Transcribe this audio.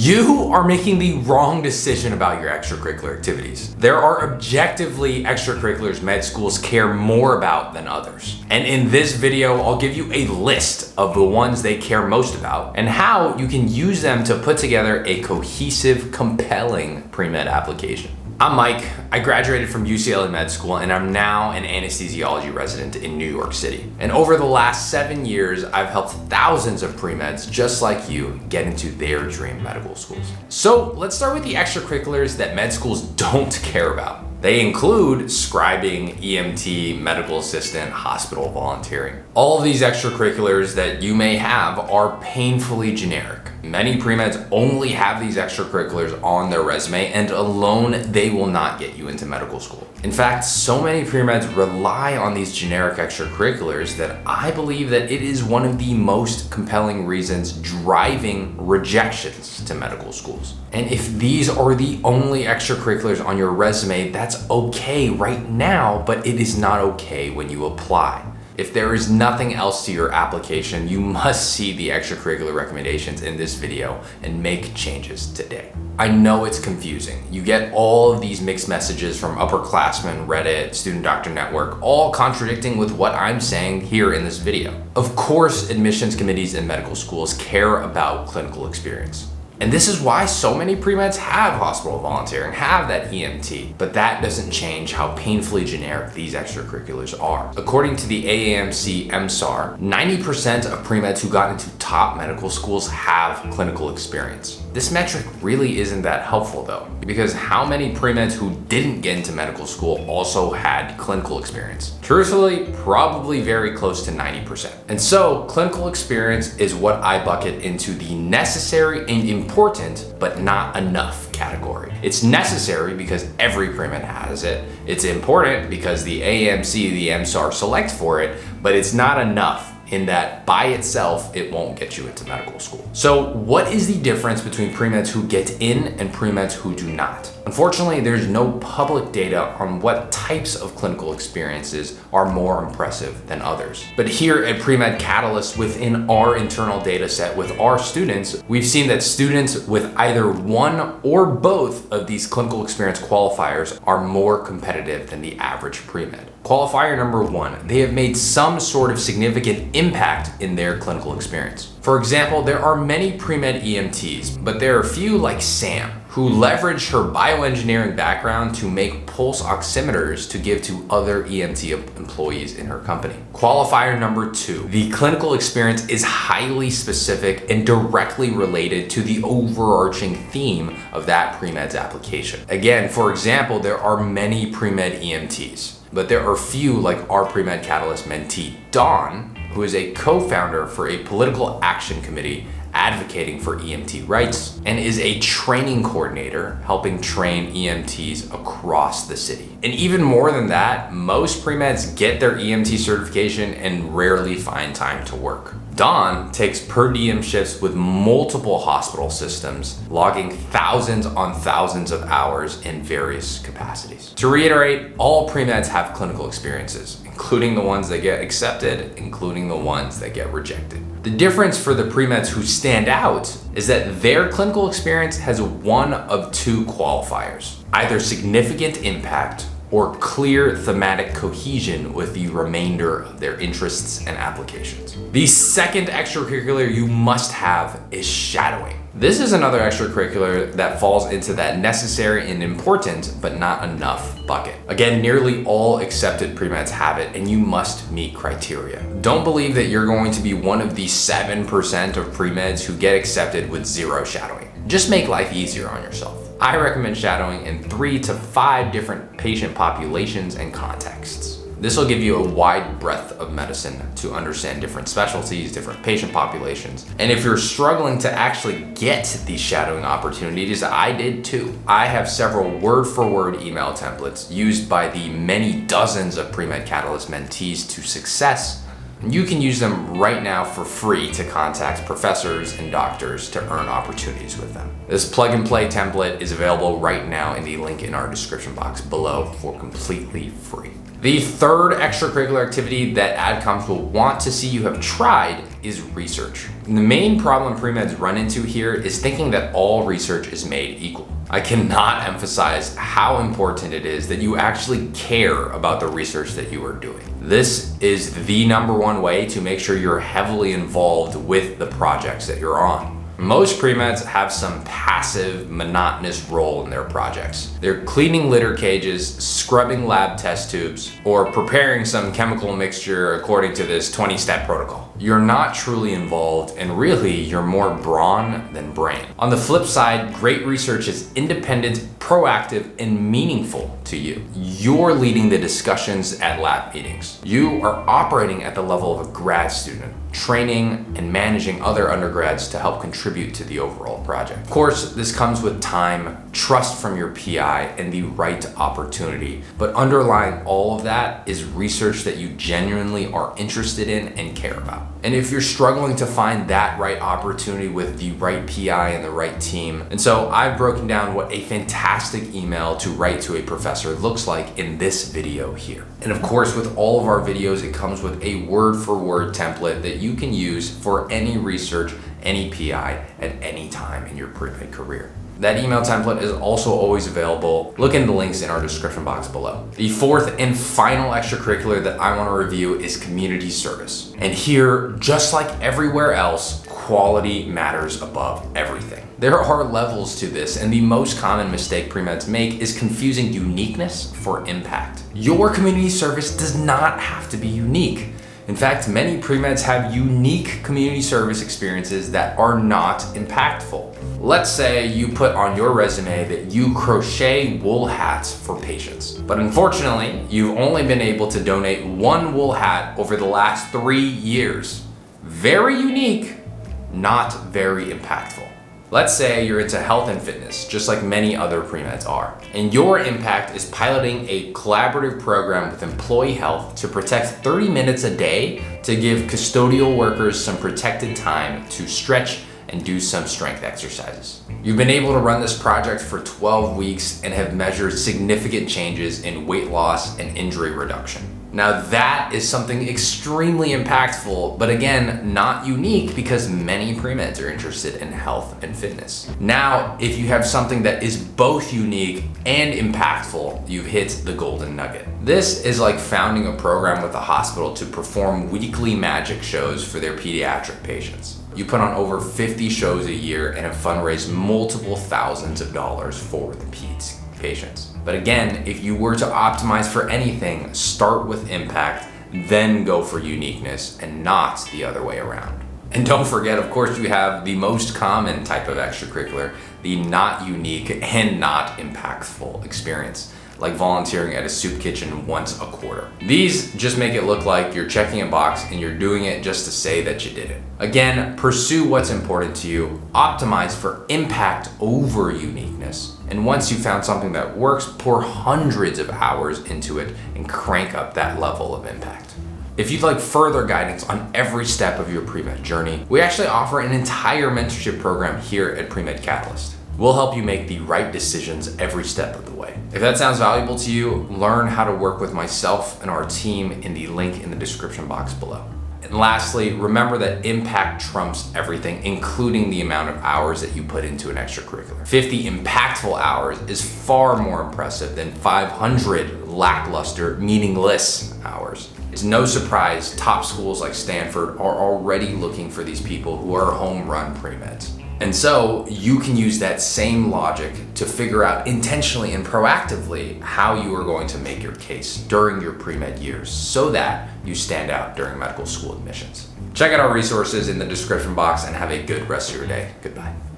You are making the wrong decision about your extracurricular activities. There are objectively extracurriculars med schools care more about than others. And in this video, I'll give you a list of the ones they care most about and how you can use them to put together a cohesive, compelling pre-med application. I'm Mike. I graduated from UCLA med school and I'm now an anesthesiology resident in New York City. And over the last 7 years, I've helped thousands of pre-meds just like you get into their dream medical schools. So let's start with the extracurriculars that med schools don't care about. They include scribing, EMT, medical assistant, hospital volunteering. All of these extracurriculars that you may have are painfully generic. Many pre-meds only have these extracurriculars on their resume, and alone they will not get you into medical school. In fact, so many pre-meds rely on these generic extracurriculars that I believe that it is one of the most compelling reasons driving rejections to medical schools. And if these are the only extracurriculars on your resume, that's okay right now, but it is not okay when you apply. If there is nothing else to your application, you must see the extracurricular recommendations in this video and make changes today. I know it's confusing. You get all of these mixed messages from upperclassmen, Reddit, Student Doctor Network, all contradicting with what I'm saying here in this video. Of course, admissions committees in medical schools care about clinical experience. And this is why so many pre-meds have hospital volunteering, have that EMT, but that doesn't change how painfully generic these extracurriculars are. According to the AAMC MSAR, 90% of pre-meds who got into top medical schools have clinical experience. This metric really isn't that helpful though, because how many pre-meds who didn't get into medical school also had clinical experience? Truthfully, probably very close to 90%. And so clinical experience is what I bucket into the necessary and important, but not enough category. It's necessary because every pre-med has it. It's important because the AAMC, the MSAR select for it, but it's not enough in that by itself, it won't get you into medical school. So what is the difference between pre-meds who get in and pre-meds who do not? Unfortunately, there's no public data on what types of clinical experiences are more impressive than others. But here at Pre-Med Catalyst, within our internal data set with our students, we've seen that students with either one or both of these clinical experience qualifiers are more competitive than the average pre-med. Qualifier number one, they have made some sort of significant impact in their clinical experience. For example, there are many pre-med EMTs, but there are few like Sam, who leveraged her bioengineering background to make pulse oximeters to give to other EMT employees in her company. Qualifier number two, the clinical experience is highly specific and directly related to the overarching theme of that pre-med's application. Again, for example, there are many pre-med EMTs, but there are few like our Pre-Med Catalyst mentee, Dawn, who is a co-founder for a political action committee advocating for EMT rights and is a training coordinator helping train EMTs across the city. And even more than that, most pre-meds get their EMT certification and rarely find time to work. Dawn takes per diem shifts with multiple hospital systems, logging thousands on thousands of hours in various capacities. To reiterate, all pre-meds have clinical experiences, including the ones that get accepted, including the ones that get rejected. The difference for the pre-meds who stand out is that their clinical experience has one of two qualifiers, either significant impact or clear thematic cohesion with the remainder of their interests and applications. The second extracurricular you must have is shadowing. This is another extracurricular that falls into that necessary and important, but not enough bucket. Again, nearly all accepted pre-meds have it, and you must meet criteria. Don't believe that you're going to be one of the 7% of pre-meds who get accepted with zero shadowing. Just make life easier on yourself. I recommend shadowing in 3 to 5 different patient populations and contexts. This will give you a wide breadth of medicine to understand different specialties, different patient populations. And if you're struggling to actually get these shadowing opportunities, I did too. I have several word-for-word email templates used by the many dozens of Pre-Med Catalyst mentees to success. You can use them right now for free to contact professors and doctors to earn opportunities with them. This plug and play template is available right now in the link in our description box below for completely free. The third extracurricular activity that AdComs will want to see you have tried is research. And the main problem pre-meds run into here is thinking that all research is made equal. I cannot emphasize how important it is that you actually care about the research that you are doing. This is the #1 way to make sure you're heavily involved with the projects that you're on. Most pre-meds have some passive, monotonous role in their projects. They're cleaning litter cages, scrubbing lab test tubes, or preparing some chemical mixture according to this 20-step protocol. You're not truly involved, and really, you're more brawn than brain. On the flip side, great research is independent, proactive, and meaningful to you. You're leading the discussions at lab meetings. You are operating at the level of a grad student, training and managing other undergrads to help contribute to the overall project. Of course, this comes with time, trust from your PI, and the right opportunity. But underlying all of that is research that you genuinely are interested in and care about. And if you're struggling to find that right opportunity with the right PI and the right team, and so I've broken down what a fantastic email to write to a professor looks like in this video here. And of course, with all of our videos, it comes with a word-for-word template that you can use for any research, any PI at any time in your pre-med career. That email template is also always available. Look in the links in our description box below. The fourth and final extracurricular that I want to review is community service. And here, just like everywhere else, quality matters above everything. There are levels to this, and the most common mistake pre-meds make is confusing uniqueness for impact. Your community service does not have to be unique. In fact, many pre-meds have unique community service experiences that are not impactful. Let's say you put on your resume that you crochet wool hats for patients, but unfortunately, you've only been able to donate one wool hat over the last 3 years. Very unique, not very impactful. Let's say you're into health and fitness, just like many other pre-meds are, and your impact is piloting a collaborative program with employee health to protect 30 minutes a day to give custodial workers some protected time to stretch and do some strength exercises. You've been able to run this project for 12 weeks and have measured significant changes in weight loss and injury reduction. Now that is something extremely impactful, but again, not unique because many pre-meds are interested in health and fitness. Now, if you have something that is both unique and impactful, you've hit the golden nugget. This is like founding a program with a hospital to perform weekly magic shows for their pediatric patients. You put on over 50 shows a year and have fundraised multiple thousands of dollars for the peds patients. But again, if you were to optimize for anything, start with impact, then go for uniqueness and not the other way around. And don't forget, of course, you have the most common type of extracurricular, the not unique and not impactful experience, like volunteering at a soup kitchen once a quarter. These just make it look like you're checking a box and you're doing it just to say that you did it. Again, pursue what's important to you, optimize for impact over uniqueness, and once you found something that works, pour hundreds of hours into it and crank up that level of impact. If you'd like further guidance on every step of your pre-med journey, we actually offer an entire mentorship program here at Pre-Med Catalyst. We'll help you make the right decisions every step of the way. If that sounds valuable to you, learn how to work with myself and our team in the link in the description box below. And lastly, remember that impact trumps everything, including the amount of hours that you put into an extracurricular. 50 impactful hours is far more impressive than 500 lackluster, meaningless hours. It's no surprise top schools like Stanford are already looking for these people who are home run pre-meds. And so you can use that same logic to figure out intentionally and proactively how you are going to make your case during your pre-med years so that you stand out during medical school admissions. Check out our resources in the description box and have a good rest of your day. Goodbye.